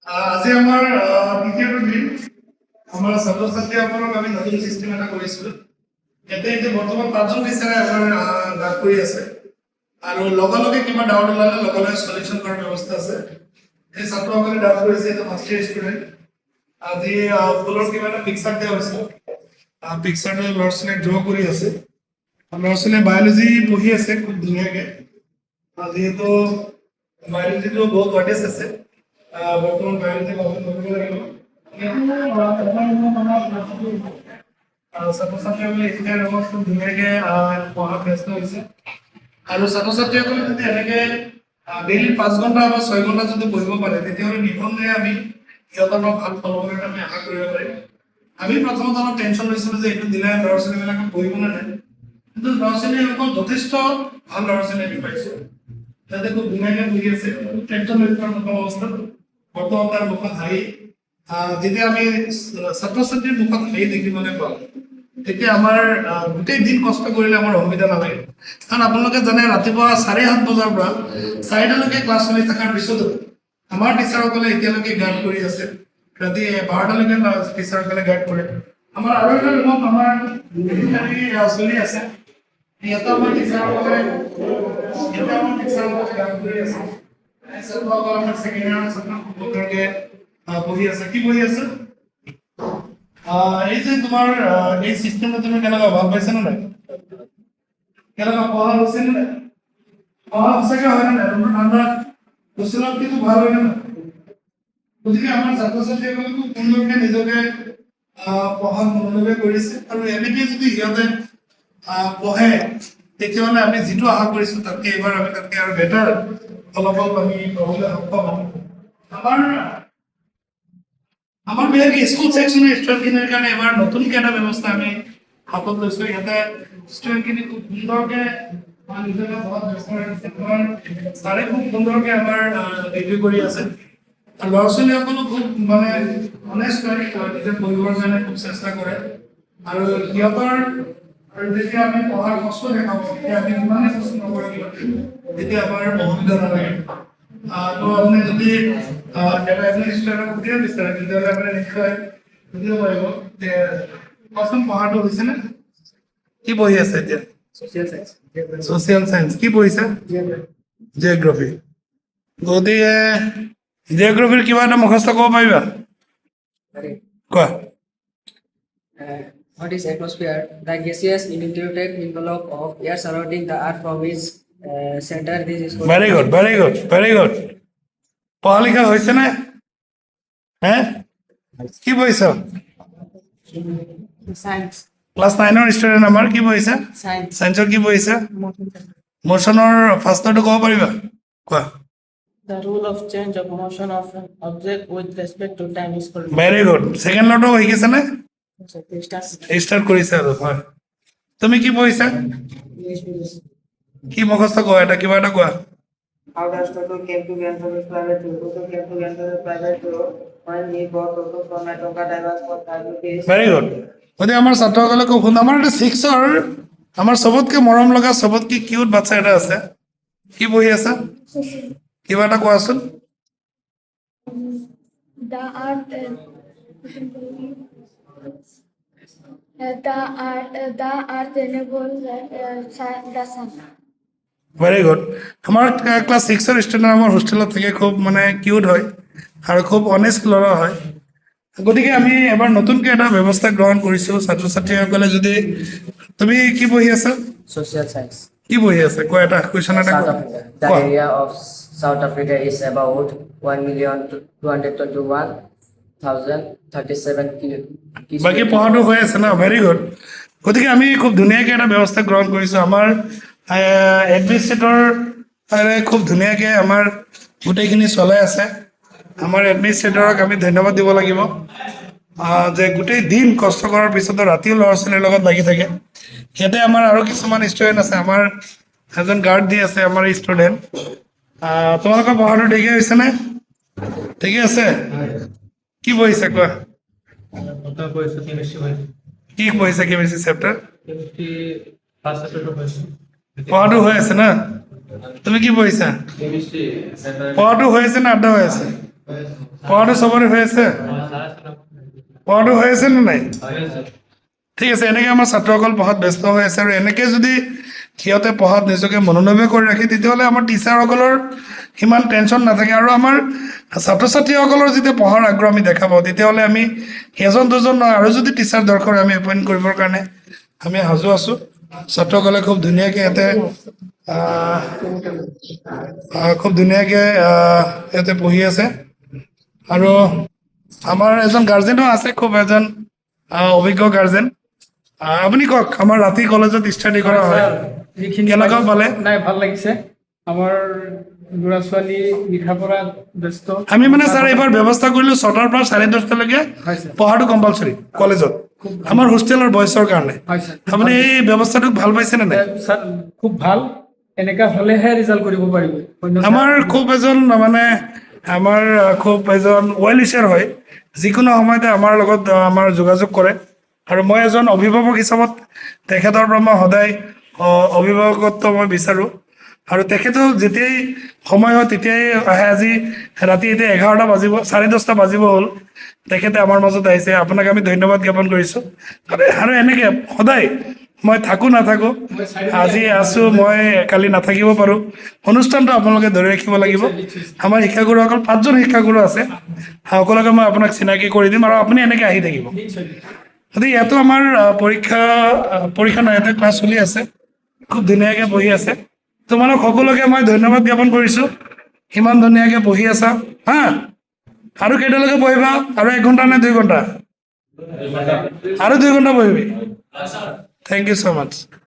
আজি আমাৰ দ্বিতীয়টো দিন আমাৰ ছাত্ৰ ছাত্ৰীসকলক আমি নতুন চিষ্টেম এটা কৰিছিলোঁ। ইয়াতে এতিয়া বৰ্তমান 5জন টিচাৰে আমাৰ গাত কৰি আছে আৰু লগে কিবা ডাউট ওলালে লগে সলিউশ্যন কৰাৰ ব্যৱস্থা আছে। এই ছাত্ৰসকলে ডাউট কৰিছে, এইটো ফাৰ্ষ্ট ইয়েৰ ষ্টুডেণ্ট। আজি ফুলৰ কিবা এটা পিকচাৰ দিয়া হৈছে, পিকচাৰটো ল'ৰা ছোৱালীয়ে ড্ৰ কৰি আছে। ল'ৰা ছোৱালীয়ে বায়'লজি পঢ়ি আছে খুব ধুনীয়াকৈ। যিহেতু বায়'লজিটো বহুত ৱাৰ্ডেছ আছে, বৰ্তমান বায়'লজি গঠন কৰিব লাগিব। ছাত্ৰ ছাত্ৰীসকলে এতিয়া খুব ধুনীয়াকৈ পঢ়াত ব্যস্ত হৈছে আৰু ছাত্ৰ ছাত্ৰীসকলে যদি এনেকৈ ডেইলি 5 ঘণ্টা বা 6 ঘণ্টা যদি পঢ়িব পাৰে, তেতিয়াহ'লে নিঃসন্দেহে আমি সিহঁতৰ পৰা ভাল ফলাফল এটা আমি আশা কৰিব পাৰিম। আমি প্ৰথমত অলপ টেনশ্যন লৈছিলোঁ যে এইটো দিলে ল'ৰা ছোৱালীবিলাকে পঢ়িব নে নাই, কিন্তু ল'ৰা ছোৱালীসকল যথেষ্ট ভাল ল'ৰা ছোৱালী আমি পাইছোঁ। তাতে খুব ধুনীয়াকৈ পঢ়ি আছে, টেনশ্যন লৈ থকাৰ প্ৰথম অৱস্থাত বৰ্তমান তাৰ মুখত হাঁহি। যেতিয়া আমি ছাত্ৰ ছাত্ৰীৰ মুখত হাঁহি দেখিবলৈ পাওঁ, তেতিয়া আমাৰ গোটেই দিন কষ্ট কৰিলে আমাৰ অসুবিধা নালাগে। কাৰণ আপোনালোকে জানে, ৰাতিপুৱা 7:30 বজাৰ পৰা 4টালৈকে ক্লাছ চলি থকাৰ পিছতো আমাৰ টিচাৰসকলে এতিয়ালৈকে গাইড কৰি আছে। ৰাতি 12টালৈকে টিচাৰসকলে গাইড কৰে। আমাৰ আৰু এটা ৰুমত আমাৰ চলি আছে, ইয়াতে আমাৰ টিচাৰসকলে গাইড কৰি আছে। আমাৰ ছেকেণ্ড ইয়াৰৰ ছাত্ৰসকলে পঢ়ি আছে। কি পঢ়ি আছে? এই যে তোমাৰ এই চিষ্টেমটো তুমি কেনেকুৱা ভাল পাইছা নে নাই? কেনেকুৱা পঢ়া হৈছে নে নাই? পঢ়া সঁচাকৈ হয় নে নাই? তোমাৰ ঠাণ্ডা হোষ্টেলত কিন্তু ভাল হয় নে নাই? গতিকে আমাৰ ছাত্ৰ ছাত্ৰীসকলে খুব সুন্দৰকৈ নিজকে পঢ়াত মনোনিৱেশ কৰিছে আৰু এনেকৈ যদি সিহঁতে পঢ়ে, তেতিয়াহ'লে আমি যিটো আশা কৰিছোঁ তাতকৈ এইবাৰ আমি তাতকৈ আৰু বেটাৰ ফলাফল আমি পাবলৈ সক্ষম হ'ম। আমাৰ বিশেষকৈ স্কুল ছেকশ্যনৰ ষ্টুডেণ্টখিনিৰ কাৰণে এবাৰ নতুনকৈ এটা ব্যৱস্থা আমি হাতত লৈছোঁ। ইয়াতে ষ্টুডেণ্টখিনি খুব সুন্দৰকৈ নিজকে পঢ়াত ব্যস্ত ৰাখিছে। আমাৰ ছাৰে খুব সুন্দৰকৈ আমাৰ ৰিভিউ কৰি আছে। আৰু ল'ৰা ছোৱালীসকলো খুব মানে অনেষ্ট হয়, নিজে পঢ়িবৰ কাৰণে খুব চেষ্টা কৰে। আৰু সিহঁতৰ যেতিয়া আমি পঢ়াৰ কষ্ট দেখাব, তেতিয়া আমি ইমানেই কষ্ট নকৰিব, তেতিয়া আমাৰ অসুবিধা নালাগে। তো আপুনি যদি এজন ষ্টুডেণ্টক সুধিব বিচাৰে, তেতিয়াহ'লে আপুনি নিশ্চয় সুধিব পাৰিব যে কচোন পঢ়াটো হৈছেনে? কি পঢ়ি আছে এতিয়া? Social science. কি পঢ়িছা? জিঅ'গ্ৰাফী। গতিকে জিঅ'গ্ৰাফীৰ কিবা এটা মুখস্থ ক'ব পাৰিবা? কোৱা। What is atmosphere? The gaseous uninterrupted envelope of air surrounding the earth from its center. This is very good, very good, very good. পঢ়া লিখা হৈছেনে? হে কি পঢ়িছ? science. ক্লাছ 9ৰ ষ্টুডেণ্ট আমাৰ। কি পঢ়িছা? Science. চায়েন্সৰ কি পঢ়িছা? মোচনৰ ফাৰ্ষ্টৰটো ক'ব পাৰিবা? কোৱা। The rule of change of motion of an object with respect to time is called. Very good. Second লটো শিকিছানে? ষ্টাৰ্ট কৰিছা আৰু হয়। তুমি কি পঢ়িছা? কি মুখস্থ কোৱা, এটা কিবা এটা কোৱা। How does Toto came to Ganga's private room? Toto came to Ganga's private room when he bought Toto from a Tonka divers for 5 rupees. Very good. গতিকে আমাৰ ছাত্ৰসকলে খুব সুন্দৰ। আমাৰ এটা 6ৰ আমাৰ চবতকৈ মৰম লগা, চবতকৈ কিউট বাচ্চা এটা আছে। কি পঢ়ি আছা? কিবা এটা কোৱাচোন। The earth, the earth enables the sun. Very good. আমাৰ ক্লাছ 6ৰ ষ্টুডেণ্ট আমাৰ হোষ্টেলত থাকে, খুব মানে কিউট হয় আৰু খুব অনেষ্ট ল'ৰা হয়। গতিকে আমি এবাৰ নতুনকৈ এটা ব্যৱস্থা গ্ৰহণ কৰিছোঁ। ছাত্ৰ ছাত্ৰীসকলে যদি, তুমি কি পঢ়ি আছা? Social science. কি পঢ়ি আছা? কোৱা, এটা কুৱেশ্যন এটা South কোৱা। Africa. The area of South Africa is about 1,221,037 বাকী পঢ়াটো হৈ আছে ন? Very good. গতিকে আমি খুব ধুনীয়াকৈ এটা ব্যৱস্থা গ্ৰহণ কৰিছোঁ। আমাৰ এডমিনিষ্ট্ৰেটৰ খুব ধুনীয়াকৈ আমাৰ গোটেইখিনি চলাই আছে। আমাৰ এডমিনিষ্ট্ৰেটৰক আমি ধন্যবাদ দিব লাগিব যে গোটেই দিন কষ্ট কৰাৰ পিছতো ৰাতিও ল'ৰা ছোৱালীৰ লগত লাগি থাকে। ইয়াতে আমাৰ আৰু কিছুমান ষ্টুডেণ্ট আছে, আমাৰ এজন গাৰ্ড দি আছে আমাৰ ষ্টুডেণ্ট। তোমালোকৰ পঢ়াটো ঠিকেই হৈছেনে? ঠিকে আছে? কি পঢ়িছা কোৱা? কি পঢ়িছা কেমিষ্ট্ৰি চেপ্টাৰ? পঢ়াটো হৈ আছে না? তুমি কি পঢ়িছা? পঢ়াটো হৈ আছে না আড্ডা হৈ আছে? পঢ়াটো চবৰে হৈ আছে? পঢ়াটো হৈ আছে নে নাই? ঠিক আছে, এনেকৈ আমাৰ ছাত্ৰসকল পঢ়াত ব্যস্ত হৈ আছে আৰু এনেকৈ যদি সিহঁতে পঢ়াত নিজকে মনোনিৱেশ কৰি ৰাখে তেতিয়াহ'লে আমাৰ টিচাৰসকলৰ সিমান টেনশ্যন নাথাকে আৰু আমাৰ ছাত্ৰ ছাত্ৰীসকলৰ যেতিয়া পঢ়াৰ আগ্ৰহ আমি দেখা পাওঁ তেতিয়াহ'লে আমি এজন দুজন নহয় আৰু যদি টিচাৰ দৰকাৰ হয় আমি এপইণ্ট কৰিবৰ কাৰণে আমি সাজু আছোঁ। ছাত্ৰসকলে খুব ধুনীয়াকৈ ইয়াতে পঢ়ি আছে আৰু আমাৰ এজন গাৰ্জেনো আছে, খুব এজন অভিজ্ঞ গাৰ্জেন। আপুনি কওক, আমাৰ ৰাতি কলেজত ষ্টাডি কৰা হয়, যিখিনি কেনেকুৱা পালে? নাই, ভাল লাগিছে। আমাৰ ল'ৰা ছোৱালী লিখা পঢ়াত ব্যস্ত। আমি মানে ছাৰ এইবাৰ ব্যৱস্থা কৰিলোঁ 6টাৰ পৰা 10:30লৈকে হয় ছাৰ। পঢ়াটো কম্পালচৰি কলেজত, আমাৰ হোষ্টেলৰ বয়সৰ কাৰণে। হয় ছাৰ। আপুনি এই ব্যৱস্থাটোক ভাল পাইছেনে নাই? ছাৰ খুব ভাল, এনেকা হ'লেহে ৰিজাল্ট কৰিব পাৰিব। আমাৰ খুব এজন মানে আমাৰ খুব এজন ৱেল উইচাৰ হয়, যিকোনো সময়তে আমাৰ লগত আমাৰ যোগাযোগ কৰে আৰু মই এজন অভিভাৱক হিচাপত তেখেতৰ পৰা মই সদায় অভিভাৱকত্ব মই বিচাৰোঁ আৰু তেখেতেও যেতিয়াই সময় হয় তেতিয়াই আহে। আজি ৰাতি এতিয়া 11টা বাজিব, 10:30 বাজিব হ'ল, তেখেতে আমাৰ মাজত আহিছে, আপোনাক আমি ধন্যবাদ জ্ঞাপন কৰিছোঁ। আৰু এনেকৈ সদায় মই থাকোঁ নাথাকোঁ, আজি আছোঁ, মই কালি নাথাকিব পাৰোঁ, অনুষ্ঠানটো আপোনালোকে ধৰি ৰাখিব লাগিব। আমাৰ শিক্ষাগুৰুসকল 5জন শিক্ষাগুৰু আছে, সকলোকে মই আপোনাক চিনাকি কৰি দিম আৰু আপুনি এনেকৈ আহি থাকিব। গতিকে ইয়াতো আমাৰ পৰীক্ষা নহয়, ইয়াতে ক্লাছ চলি আছে, খুব ধুনীয়াকৈ বহি আছে। তোমালোক সকলোকে মই ধন্যবাদ জ্ঞাপন কৰিছোঁ, ইমান ধুনীয়াকৈ বহি আছা। হা, আৰু কেইটালৈকে বহিবা? আৰু 1 ঘণ্টা নে 2 ঘণ্টা? আৰু 2 ঘণ্টা বহিবি? Thank you so' much.